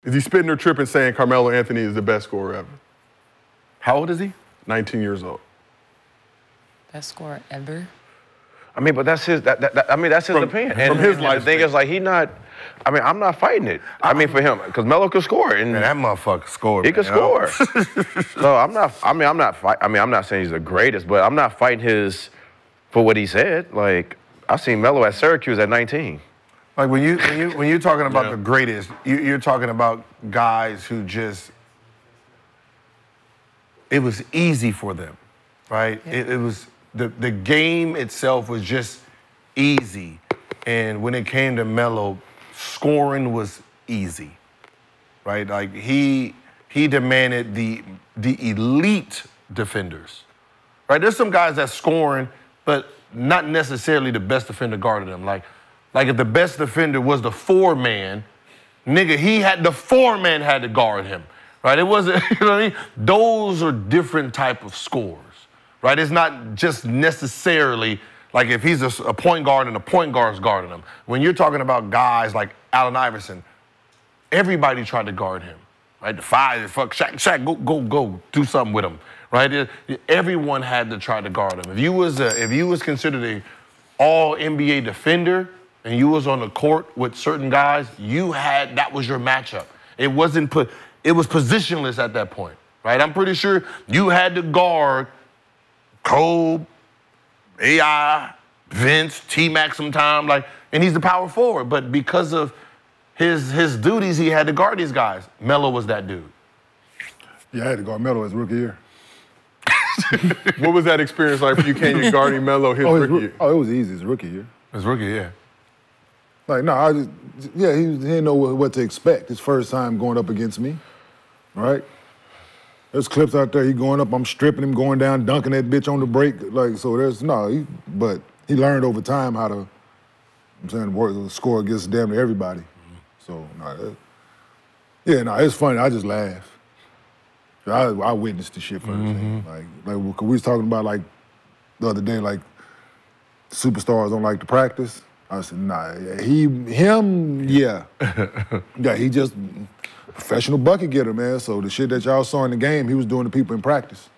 Is he spitting or tripping saying Carmelo Anthony is the best scorer ever? How old is he? 19 years old. Best scorer ever? I mean, but that's his. I mean, that's his opinion. From his life. The thing is, like, he not. I mean, I'm not fighting it. I mean, for him, because Melo could score, and Man, that motherfucker scored. he could score. So I'm not. I mean, I'm not saying he's the greatest, but I'm not fighting his for what he said. Like, I seen Melo at Syracuse at 19. Like when you're talking about the greatest, you're talking about guys who just. It was easy for them, right? Yeah. It was the game itself was just easy, and when it came to Melo, scoring was easy, right? Like he demanded the elite defenders, right? There's some guys that's scoring, but not necessarily the best defender guarded them. Like if the best defender was the 4-man, nigga, the 4-man had to guard him. Right, it wasn't, you know what I mean? Those are different type of scores, right? It's not just necessarily like if he's a point guard and a point guard's guarding him. When you're talking about guys like Allen Iverson, everybody tried to guard him, right? The 5, fuck, Shaq, go, do something with him, right? Everyone had to try to guard him. If you was considered a all NBA defender and you was on the court with certain guys, that was your matchup. It was positionless at that point, right? I'm pretty sure you had to guard Kobe, AI, Vince, T-Mac sometime, and he's the power forward. But because of his duties, he had to guard these guys. Melo was that dude. Yeah, I had to guard Melo his rookie year. What was that experience like for you? Came to guarding Melo his rookie year? Oh, it was easy his rookie year. His rookie year. Like, no, he didn't know what to expect. His first time going up against me, right? There's clips out there, he going up, I'm stripping him, going down, dunking that bitch on the break. Like, so but he learned over time how to, score against damn near everybody. So, it's funny, I just laugh. I witnessed the shit firsthand. Like, we was talking about, like, the other day, like, superstars don't like to practice. I said, nah, yeah. Yeah, he just professional bucket getter, man. So the shit that y'all saw in the game, he was doing to people in practice.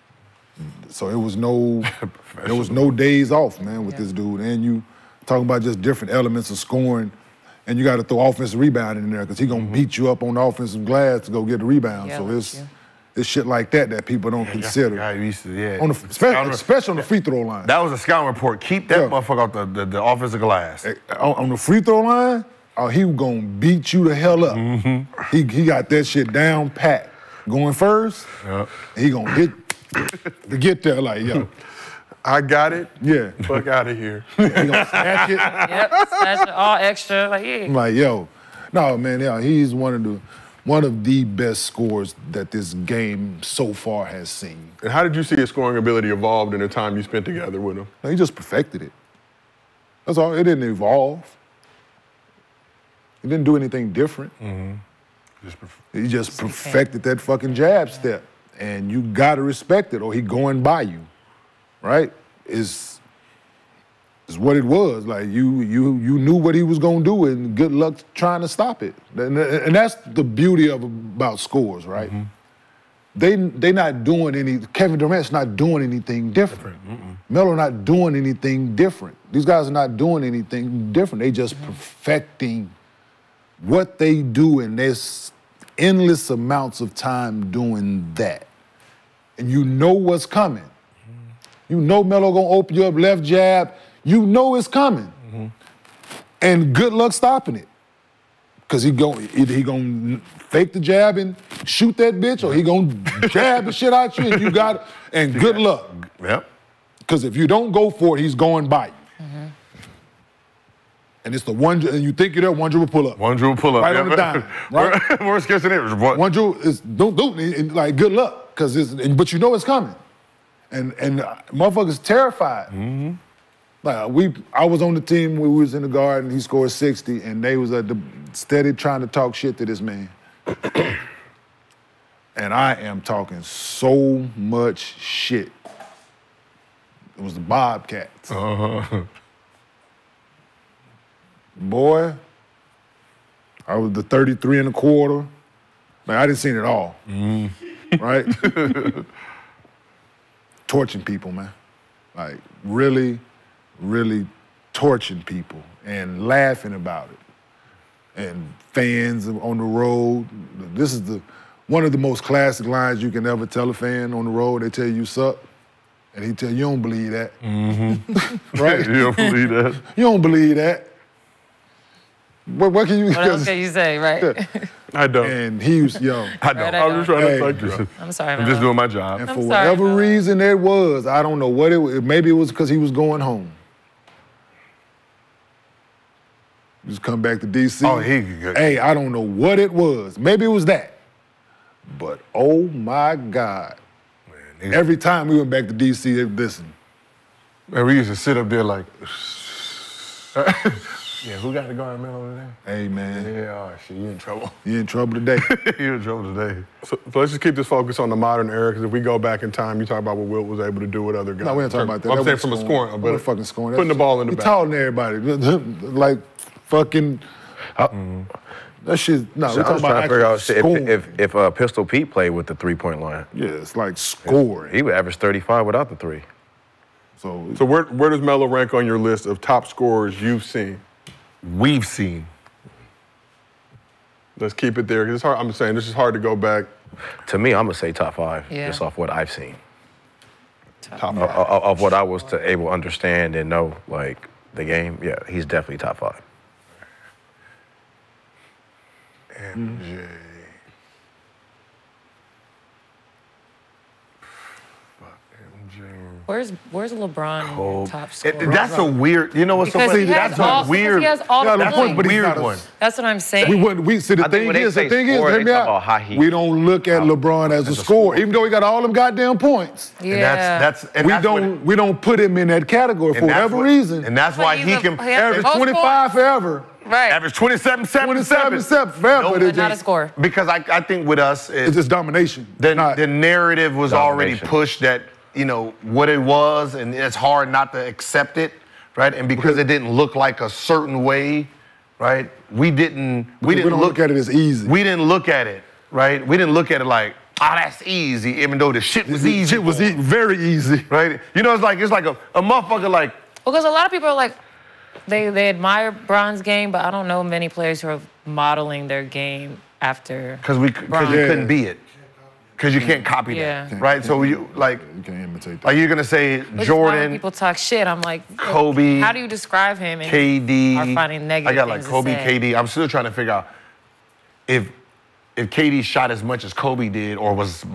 So it was no days off, man, with this dude. And you talking about just different elements of scoring, and you got to throw offensive rebounding in there because he gonna beat you up on the offensive glass to go get the rebound. Yeah, so it's shit like that people don't consider. Especially on the free throw line. That was a scouting report. Keep that motherfucker off the offensive glass. On the free throw line, he was gonna beat you the hell up. He got that shit down pat. Going first, he gonna hit to get there like, yo. I got it. Yeah. Fuck out of here. He gonna snatch it. Yep, snatch it all extra. Like, yeah. I'm like, yo. No, man, he's one of the best scorers that this game so far has seen. And how did you see his scoring ability evolved in the time you spent together with him? He just perfected it. That's all. It didn't evolve. He didn't do anything different. He just perfected that fucking jab step. And you gotta respect it or he going by you, right? Is what it was. Like you knew what he was gonna do and good luck trying to stop it. And that's the beauty about scores, right? They not doing Kevin Durant's not doing anything different. Melo not doing anything different. These guys are not doing anything different. They just perfecting what they do, and there's endless amounts of time doing that. And you know what's coming. You know Melo gonna open you up left jab. You know it's coming. And good luck stopping it. Because either he gonna fake the jab and shoot that bitch, or he gonna jab the shit out you and you got it. And good luck. Yep. Because if you don't go for it, he's going by you. And it's the one, and you think you're there, one dribble pull up. One dribble pull up. Right on the dime. Right? Worst case scenario. One dribble is don't do it. And like good luck. But you know it's coming. And motherfuckers terrified. Like I was on the team when we was in the Garden, he scored 60, and they was at the steady trying to talk shit to this man. And I am talking so much shit. It was the Bobcats. Boy, I was the 33 and a quarter. Like, I didn't see it all. Right? Torching people, man. Like, really, really torching people and laughing about it. And fans on the road. This is one of the most classic lines you can ever tell a fan on the road. They tell you suck, and he tell you don't believe that. Right? You don't believe that? You don't believe that. What can you? What else can you say, right? I don't. And he was, yo. I don't. Right, I'm just trying to Hey. thank you. I'm sorry, I'm just doing my job. And I'm for sorry, whatever Mel. reason it was, I don't know what it was. Maybe it was because he was going home. Just come back to D.C. Oh, Hey, I don't know what it was. Maybe it was that. But oh my God. Man, Every time we went back to D.C., they listened. Man, we used to sit up there like, yeah, who got the Carmelo today? Hey, man, Yeah, oh, shit, you in trouble. you in trouble today. You in trouble today. So let's just keep this focus on the modern era, because if we go back in time, you talk about what Wilt was able to do with other guys. No, we ain't talking about that. I'm That saying wasn't from a scoring, That but wasn't fucking scoring. putting the ball in the He back. taller than everybody. Like, fucking... That shit, no, So we're I was talking trying about to figure out actual shit, scoring. if Pistol Pete played with the 3-point line. Yeah, it's like scoring. He would average 35 without the 3. So where does Melo rank on your list of top scorers you've seen? We've seen. Let's keep it there, because it's hard. I'm saying this is hard to go back. To me, I'm gonna say top 5, Yeah. just off what I've seen. Top Of what I was able to understand and know, like, the game, yeah, he's definitely top 5. MJ. Fuck, MJ. Where's LeBron in your top scorer? That's a weird, you know what's so Because funny? he has That's all- a weird, because he has all the that's a points. But he's weird not a- one. That's what I'm saying. see the I think thing when they is, say score, hear they me talk out. about how he- We don't look at LeBron as a scorer, even though he got all them goddamn points. yeah. We don't put him in that category for whatever reason. And that's why But he he's can a- he has Average the most 25 forever. right. average 27, 7, 27 forever. Nope. But But not a score. Because I think with us, It's just domination. the Not- narrative was already Domination. pushed that, you know, what it was, and it's hard not to accept it, right? And because it didn't look like a certain way, right? We didn't don't look at it as easy. We didn't look at it, right? We didn't look at it like, that's easy, even though the shit was easy. Shit was very easy. right? You know, it's like a motherfucker like, Because a lot of people are like, they admire Bron's game, but I don't know many players who are modeling their game after. because you Bron. couldn't be it. Because you can't copy Yeah. that, right? So you like, You can't imitate that. are you gonna say Which is why when Jordan, people talk shit, I'm like, Kobe, how do you describe him? And KD? are finding negative I got like things to Kobe, say. KD. I'm still trying to figure out if KD shot as much as Kobe did or was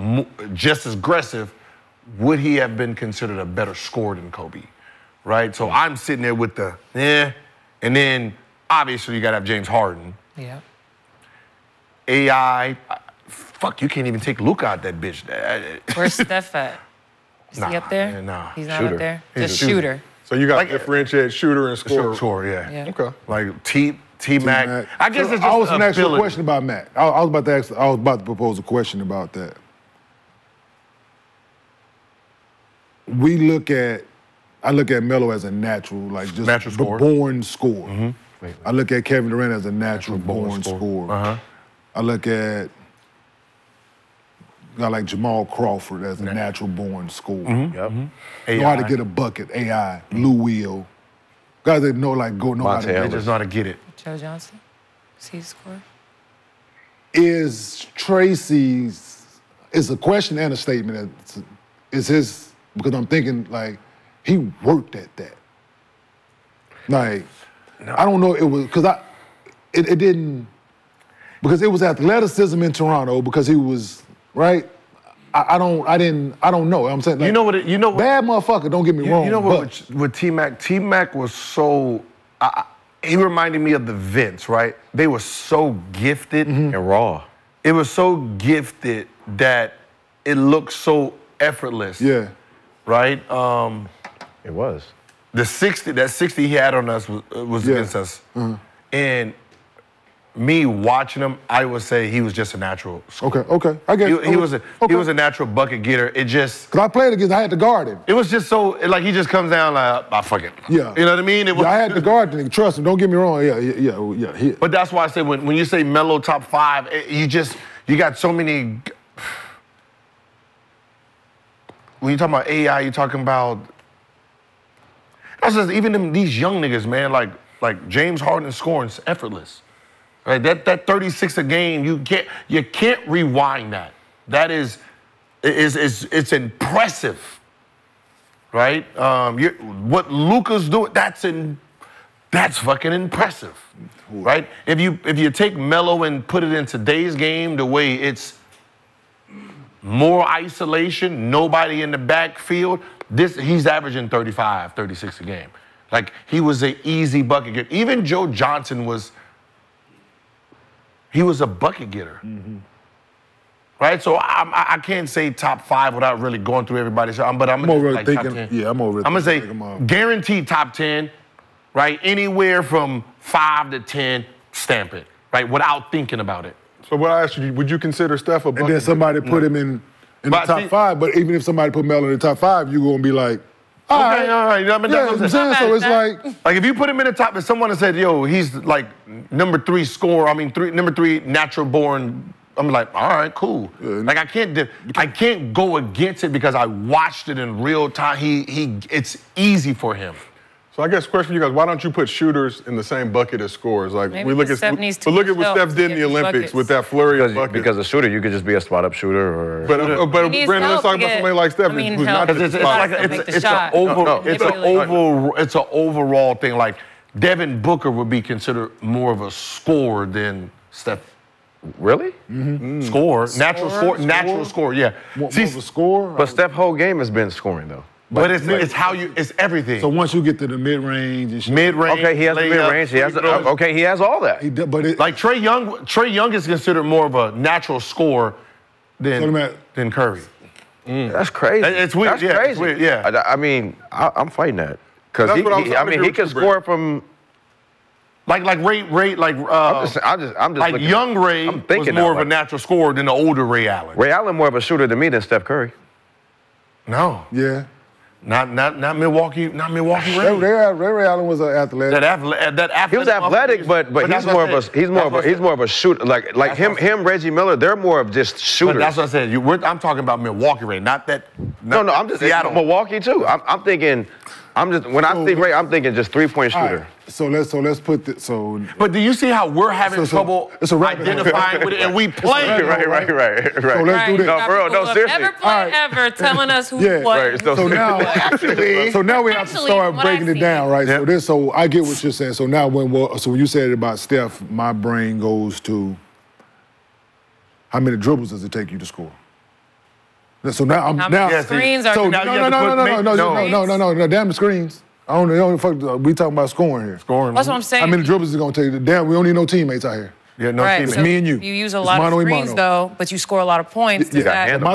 just as aggressive, would he have been considered a better scorer than Kobe, right? So I'm sitting there with the and then obviously you gotta have James Harden. Yeah. AI, fuck, you can't even take Luka out that bitch. Where's Steph at? Is Nah, he up there? man, nah. He's not Shooter. up there? He's Just a shooter. shooter. So you got Like- to differentiate shooter and scorer. Sure, yeah. Yeah. Okay. Like T-Mac. Mac. I guess So it's just I was gonna ask you a ability. question about Mac. I was about to propose a question about that. I look at Melo as a natural, like just Natural scorer. born scorer. I look at Kevin Durant as a natural born scorer. Uh-huh. I look at a guy like Jamal Crawford as a natural born scorer. Yep. Know how to get a bucket, AI, Lou Will. Guys that know how Monte to They just know how to get it. Joe Johnson? Is he a scorer? Is Tracy's, it's a question and a statement. Is his, because I'm thinking like, he worked at that. Like, I don't know, it was, because it didn't, because it was athleticism in Toronto because he was, right? I don't know. I'm saying, like, You know what? bad motherfucker, don't get me wrong. You know but what? With T-Mac, T-Mac was so. He reminded me of the Vince, right? They were so gifted. And raw. It was so gifted that it looked so effortless. Yeah. Right. It was. That 60 he had on us was Yeah. against us, and me watching him, I would say he was just a natural scorer. Okay. I get He was a natural bucket getter. It just. Because I played against, I had to guard him. It was just so, like, he just comes down like, fuck it. Yeah. You know what I mean? It was, Yeah, I had to guard the nigga. Trust him. Don't get me wrong. Yeah. But that's why I say when you say Melo top 5, You got so many. When you talking about AI, you're talking about. Even these young niggas, man, like James Harden scoring is effortless. Right? That 36 a game, you can't rewind that. That is it's impressive. Right? What Luka's doing, that's fucking impressive. Right? If you take Melo and put it in today's game, the way it's more isolation, nobody in the backfield, he's averaging 35, 36 a game. Like, he was an easy bucket getter. Even Joe Johnson was a bucket getter. Mm-hmm. Right? So I can't say top 5 without really going through everybody. But I'm going to say top 10. Yeah, I'm over. I'm going to say guaranteed top 10, right? Anywhere from 5 to 10, stamp it, right? Without thinking about it. So what I asked you, would you consider Steph a bucket? And then somebody put him in the top 5, but even if somebody put Melo in the top 5, you're going to be like, all right. I mean, yeah, so it's like if you put him in the top, if someone had said, yo, he's like number 3 scorer, number 3 natural born, I'm like, all right, cool. Yeah. Like, I can't go against it because I watched it in real time. It's easy for him. So I guess question for you guys, why don't you put shooters in the same bucket as scorers? Like, maybe look at what Steph did in the Olympics with that flurry of buckets. Because a shooter, you could just be a spot-up shooter. Or... But Brandon, let's talk about somebody like Steph who's not just a spot. It's an overall thing. Like, Devin Booker would be considered more of a scorer than Steph. Really? Mm-hmm. Score. Natural score, yeah. More of a score? But Steph's whole game has been scoring, though. But it's everything. So once you get to the mid-range and shit. Mid-range. Okay, he has the mid-range. He has all that. Like Trae Young is considered more of a natural scorer than Curry. That's crazy. It's weird. That's crazy. It's weird, yeah. I mean, I'm fighting that. Because he can score from... Like Ray, I'm just like looking, young Ray was more of a natural scorer than the older Ray Allen. Ray Allen more of a shooter than me than Steph Curry. No. Yeah. Not Milwaukee. Not Milwaukee Ray. Ray Allen was an athlete. That athletic. He was athletic, but he's more of a shooter. Like him, Reggie Miller. They're more of just shooters. But that's what I said. I'm talking about Milwaukee Ray, not that. No, I'm just Seattle. Milwaukee too. I'm thinking. When I think Ray, I'm thinking just 3-point shooter. Right. So let's put this. So. But do you see how we're having trouble identifying with it, and we play? Right. So let's do this. No, bro, no, seriously. Never play ever telling us who what. Right, so now we have to start breaking it down, right? Yeah. So I get what you're saying. So now when you said it about Steph, my brain goes to how many dribbles does it take you to score? So now screens are no, damn the screens. I don't fuck. We talking about scoring here. That's what I'm saying. How many dribbles is it gonna take? Damn, we don't need no teammates out here. Yeah, no teammates. So me and you. You use a lot of screens though, but you score a lot of points. My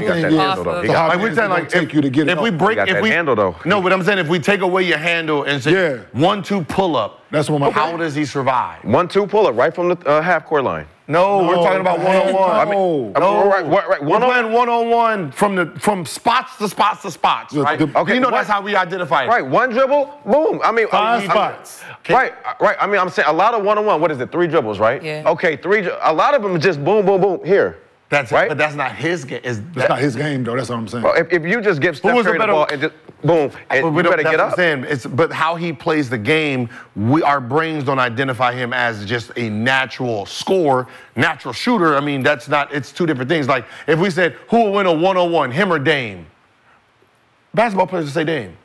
thing is, take you to get it. If we break, handle though. No, but I'm saying if we take away your handle and say 1-2 pull up, that's what how does he survive? 1-2 pull up right from the half court line. No, we're talking about one-on-one. Right. We're playing one-on-one from spots to spots to spots, right? Okay, that's how we identify it. Right, one dribble, boom. I mean, 5 spots. Right. I mean, I'm saying a lot of one-on-one. What is it? 3 dribbles, right? Yeah. Okay, 3. A lot of them just boom, boom, boom. Here. That's right. But that's not his game. That's not his game, though. That's what I'm saying. Well, if you just give Steph Curry the ball and just boom, and you better get up. But how he plays the game, our brains don't identify him as just a natural scorer, natural shooter. I mean, it's 2 different things. Like, if we said, who will win a one-on-one, him or Dame? Basketball players would say Dame.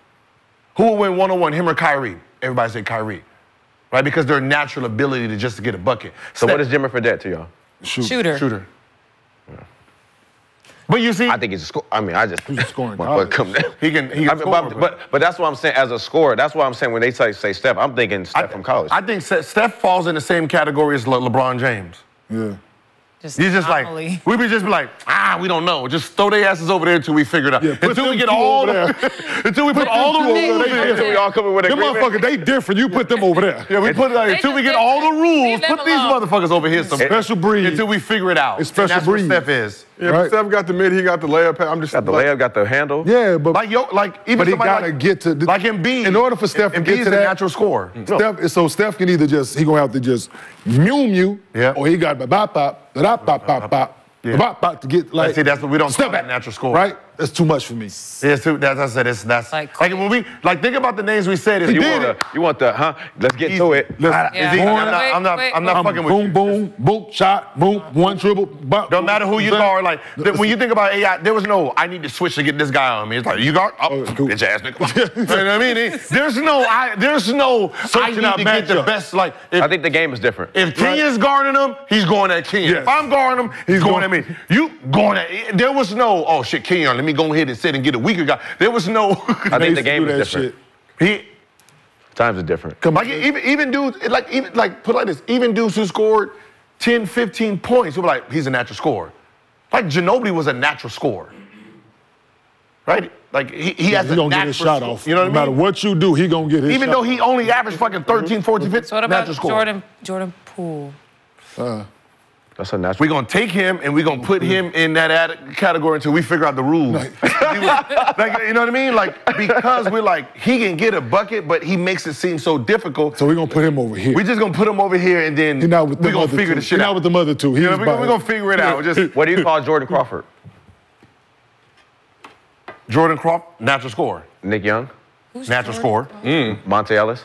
Who will win one-on-one, him or Kyrie? Everybody say Kyrie, right? Because their natural ability to just get a bucket. So what is Jimmy Fredette to y'all? Shooter. Yeah. But you see, I think he's a scorer. I mean, he's scoring. He can score. But that's what I'm saying as a scorer. That's what I'm saying when they say Steph. I'm thinking Steph from college. I think Steph falls in the same category as LeBron James. Yeah. He's just like, we be like, we don't know. Just throw their asses over there until we figure it out. Yeah, until we get all until we put all the rules in. Until we all come in with an agreement. Them motherfuckers, they different. You put them over there. Yeah, we put until we get all the rules. Put these motherfuckers over here. Some special breed. Until we figure it out. It's special breed. That's what Steph is. Yeah, but Steph got the mid, he got the layup. I'm just got the layup, got the handle. Yeah, but even he gotta get to like Embiid. In order for Steph to get to that, natural scorer. So Steph can either he gonna have to just you, or he got bop. About to get like. See, that's what we don't step call that back. natural score. Right? That's too much for me. Yeah, too, that's I said. That's Like when we think about the names we said. You want the let's get to it. I'm not fucking with you. Boom, boom, shot, boom, one dribble. Don't matter who you guard. Like when you think about AI, there was no. I need to switch to get this guy on me. It's like you guard. Oh, cool. Bitch ass nigga. You know what I mean? There's no. I need to get the best. Like I think the game is different. if Kenya's guarding him, he's going at Kenya. Yes. If I'm guarding him, he's going at me. You going at? There was no. Oh shit, Kenya. Let me go ahead and sit and get a weaker guy. There was no. I think the game is different. Times are different. Like even dudes, put it like this, even dudes who scored 10, 15 points, who were like, he's a natural scorer. Like Ginobili was a natural scorer. Right? Like he has a gonna natural get his shot off. You know what I mean? No matter what you do, he gonna get his Even shot. though he only averaged fucking 13, 14, 15, So what about natural scorer. Jordan Poole? That's a natural. We're gonna take him and we're gonna put him in that category until we figure out the rules. Like, you know what I mean? Like, because we're like, he can get a bucket, but he makes it seem so difficult. So we're gonna put him over here. We're just gonna put him over here and then we're gonna figure the shit out. Not with the other two. You know, we're gonna figure it out. Just What do you call Jordan Crawford? Jordan Crawford, natural scorer. Nick Young? Natural scorer. Monte Ellis?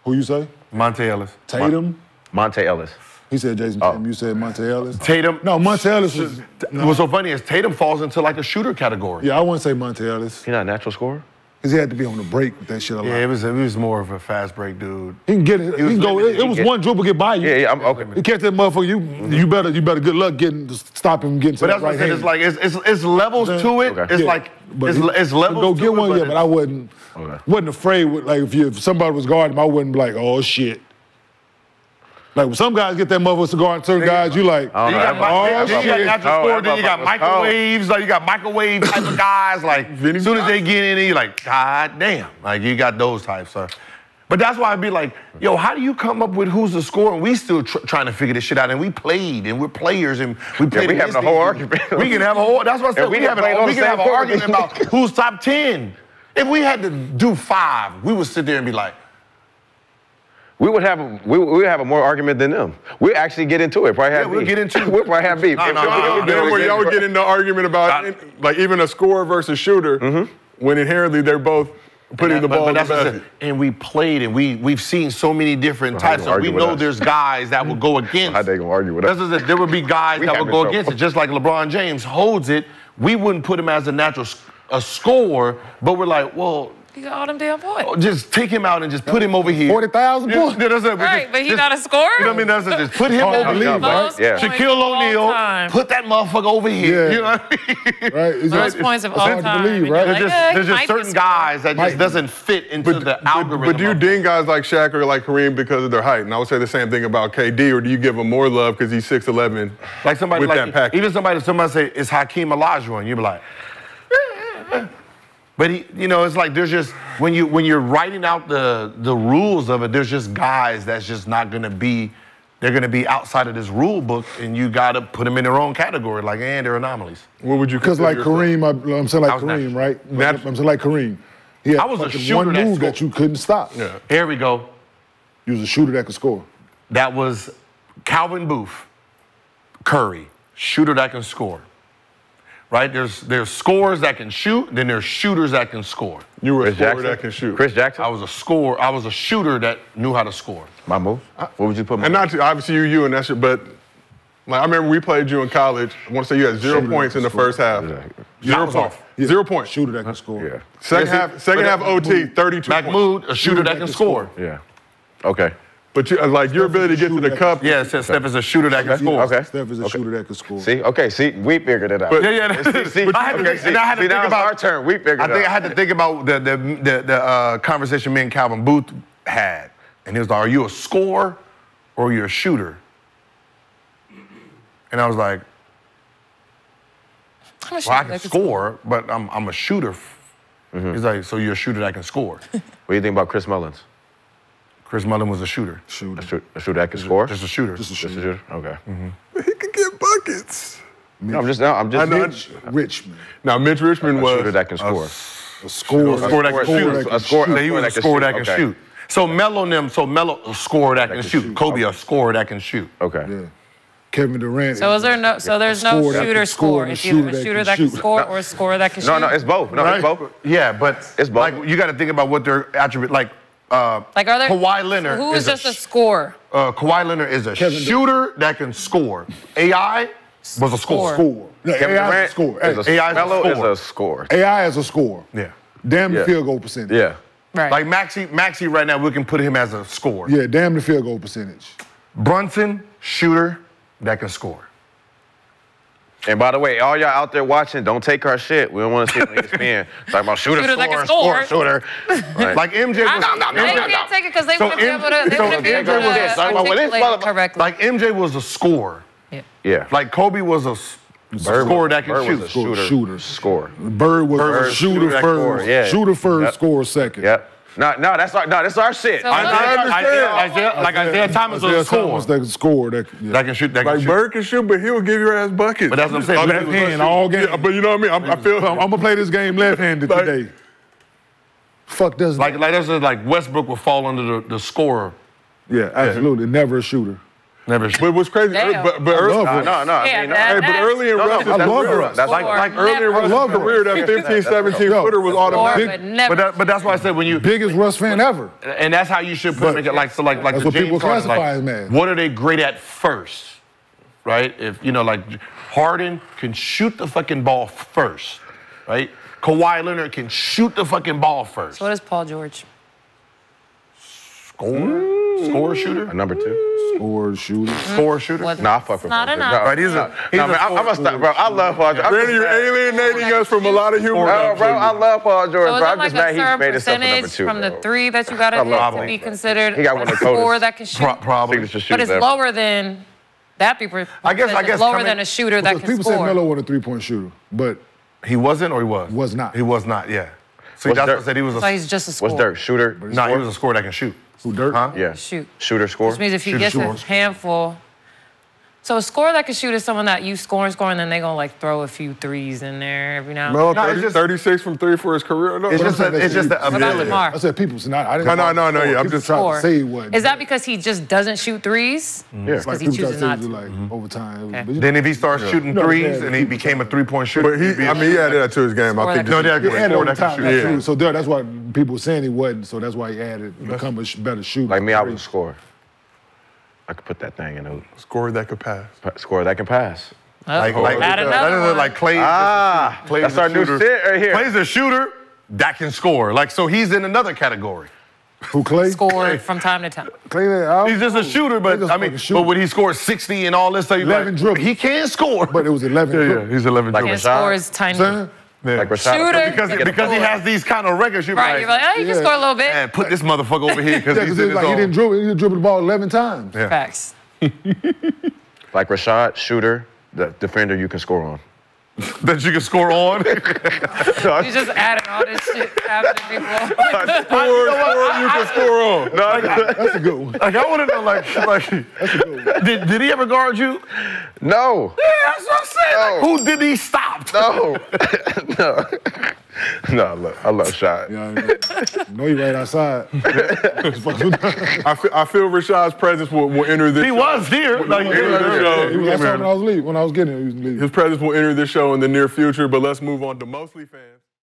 Who you say? Monte Ellis. Tatum? Monte Ellis. He said Jason Tatum. You said Monte Ellis? Tatum. No, Monte Ellis was... What's so funny is Tatum falls into like a shooter category. Yeah, I wouldn't say Monte Ellis. He not a natural scorer? Because he had to be on the break with that shit a lot. Yeah, it was more of a fast break dude. He can get it. He can go. It was one dribble get by you. Yeah, I'm okay. You catch that motherfucker, you better good luck stop him getting to But that that's what right I said. hand. It's like it's levels to it. Okay. It's Yeah. like But it's levels go to get it. one, yeah, but I wasn't afraid with like if somebody was guarding him, I wouldn't be like, oh shit. Like when some guys get that motherfucker to guard certain guys, you like, Then you got natural score, then you got microwaves, like you got microwave type of guys. Like as soon as they get in, you're like, God damn. Like you got those types, sir. But that's why I'd be like, yo, how do you come up with who's the scorer? And we still trying to figure this shit out. And we played, and we're players, and we played. we having a whole argument. We can have a whole. That's what I said. We can have an argument about who's top 10. If we had to do 5, we would sit there and be like. We would have a more argument than them. We actually get into it. Probably have beef. We'll get into it. We'll probably have beef. Then where y'all get into argument about like even a scorer versus shooter, when inherently they're both putting the ball in the basket. And we played, and we've seen so many different types. So we know there's guys that will go against. How they gonna argue with us? There would be guys that would go against it. Just like LeBron James holds it, we wouldn't put him as a scorer, but we're like, well. He got all them damn points. Just take him out and just put him over here. 40,000 points. Right, but he not a scorer? You know what I mean? That's just put him over here. Most Yeah. points Shaquille of all O'Neal, time. put that motherfucker over here. Yeah. You know what I mean? Right? Most points of all hard to time. believe, And right? you're like, There's he just might be certain scoring. guys that just doesn't fit into the algorithm. But do you ding guys like Shaq or like Kareem because of their height? And I would say the same thing about KD, or do you give him more love because he's 6'11"? Like somebody with like that package? even somebody say it's Hakeem Olajuwon, you'd be like, but it's like there's just when you're writing out the rules of it, there's just guys that's just not gonna be. They're gonna be outside of this rule book, and you gotta put them in their own category. Like, they're anomalies. What would you? Because like Kareem, I'm saying like was Kareem, natural. right? I'm saying like Kareem. He had I was a fucking shooter one that move scored. that you couldn't stop. Yeah. Here we go. You was a shooter that could score. That was Calvin Booth, Curry, shooter that can score. Right? There's scorers that can shoot, then there's shooters that can score. You were a Chris scorer Jackson? that can shoot. Chris Jackson? I was a shooter that knew how to score. My move? What would you put my And not to, obviously you and that shit, but like I remember we played you in college. I want to say you had 0 points in the first half. 0 points. Yeah. 0 points. Shooter that can score. Yeah. Second half OT, 32 points. Mahmoud, a shooter that can score. Yeah. Okay. But like your ability to get to the cup. Yeah, it says Steph is a shooter that can score. Okay. Steph is a shooter that can score. See? Okay, see, we figured it out. But- Yeah. See, I had to think- and I had to think now it's about- our turn. We figured it out. I think I had to think about the conversation me and Calvin Booth had. And he was like, are you a scorer or are you a shooter? And I was like, I'm a well, I shooter can that score, but I'm a shooter. He's like, so you're a shooter that can score. What do you think about Chris Mullins? Chris Mullin was a shooter. A shooter that can score? Just a shooter. Just a shooter? Okay. He could get buckets. No, I'm just Mitch Richmond. Now Mitch Richmond a was shooter that can score. A scorer. A scorer that can shoot. A scorer He was a scorer that can okay. shoot. So Melo, a scorer that can shoot. Kobe, a scorer that can shoot. Okay. Yeah. Kevin Durant. So is there no? So there's no shooter score. It's either a shooter that can score or a scorer that can shoot. No, it's both. No, it's both. Yeah, but It's both. like you got to think about what their attribute like. Are there? Kawhi Leonard Who is just a scorer? Kawhi Leonard is a shooter that can score. AI was a scorer. No, Kevin AI Durant is a score. AI is a Melo is scorer. a score. AI is a score. Yeah. Damn the Yeah. field goal percentage. Yeah. Right. Like Maxey right now, we can put him as a scorer. Yeah, damn the field goal percentage. Brunson, shooter that can score. And by the way, all y'all out there watching, don't take our shit. We don't want to see on ESPN talking about shooter, Shooter that can score, score. Right. Like MJ was. They can't take it because they wouldn't be able to. They so wouldn't be MJ able to was a- articulate it correctly. Like MJ was a scorer. Yeah. Like Kobe was a scorer that can Bird shoot. was a shooter. Score. Bird was Bird a was shooter shooter that first. scored, yeah. Shooter first, Yep. score second. Yep. No, that's our shit. So Isaiah Thomas was a scorer. That can score. That That can shoot. That can Like shoot. Bird can shoot, but he'll give your ass buckets. But that's what I'm saying. left hand all game. Yeah, but you know what I mean? I feel I'm gonna play this game left-handed Like- today. Fuck does Like that's just like Westbrook would fall under the scorer. Yeah, absolutely. Never a shooter. Never. But what's crazy, Damn. but I early, love No, Russ. no. I Yeah, mean, that- but early in Russ's I love career, Russ. That's like early in Never. Russ's love Russ. career, that 15, 17 Yo, footer was Score, automatic. but never. But that's why I said when you Biggest Russ fan ever. and that's how you should put it. Like so, like That's the what James people Harden, classify like, as man. what are they great at first, right? If you know, like Harden can shoot the fucking ball first, right? Kawhi Leonard can shoot the fucking ball first. What is Paul George? Score shooter, a number 2. Or shooter. score shooter. What- Nah, I fuck with Not Paul George. enough. No, Right, he's a no, man, I'm gonna stop, bro. I love Paul George. Brandon, you're alienating us from a lot of human No, bro, I love Paul George, So is bro. it I'm like just a mad he certain made himself a number percentage 2. from the bro. 3 that you got to hit to Probably. be considered He got one a of the scorer coldest that can shoot? Probably. Signature But shooters it's ever. lower than that. People. I guess it's lower coming- than a shooter that Because can people say score. Melo was a three-point shooter, but He wasn't, or he was? Was not. He was not. Yeah. See, What's that's Dirk? what I said. He was So he's just a scorer. What's Dirk? Shooter? Nah, he was a scorer that can shoot. who Dirk? Huh? Yeah. Shoot. Shooter score? Which means if he Shooter gets a scores. handful. So a scorer that can shoot is someone that you score, and then they gonna like throw a few threes in there every now and then. Melo, No, it's just- 36 from 3 for his career. No, It's just the about ability. Lamar? I said people. I didn't. No, yeah, I'm People just trying Score. to say he wasn't. Is that because he just doesn't shoot threes? Yeah. Because he people try chooses to not say to. like overtime? Okay. But you- Then if he starts shooting No, threes yeah, and he became a three-point shooter, But he added that to his game. I think. Score no, just- they're He added scorer that can overtime, shoot. absolutely. So that's why people were saying he wasn't. So that's why he added become a better shooter. Like me, I was a scorer. I could put that thing in a Scorer that could pass. score that can pass. Like Add another one. like Clay. Clay's That's a our new shooter. shit right here. Clay's a shooter that can score. Like so, he's in another category. Who Clay? Score from time to time. Clay. He's just a shooter, but just I mean, fucking shooter. but when he scores 60 and all this stuff, you're 11 like, dribbles. he can score. But it was 11. yeah, he's 11 Like And dribbles. Rashad? score is tiny. Saying? Yeah. Like Rashad. Shooter. Because he has these kind of records, you're Right, you're like, oh, you can score a little bit. man, put this motherfucker over here because Yeah, he's because in his like he own. didn't dribble. He didn't dribble the ball 11 times. Yeah. Facts. Like Rashad, shooter, the defender you can score on. that you can score on. You just added all this shit after people. Score, you can score on. That's a good one. Like I want to know, like did he ever guard you? No. Yeah, that's what I'm saying. No. Like, who did he stop? No. No. No, I love shot. Yeah, I know you right outside. I feel Rashad's presence will enter this. He show. was here. Like, He was here. He was outside when I was leaving. When I was getting here, he was leaving. His presence will enter this show in the near future. But let's move on to mostly fans.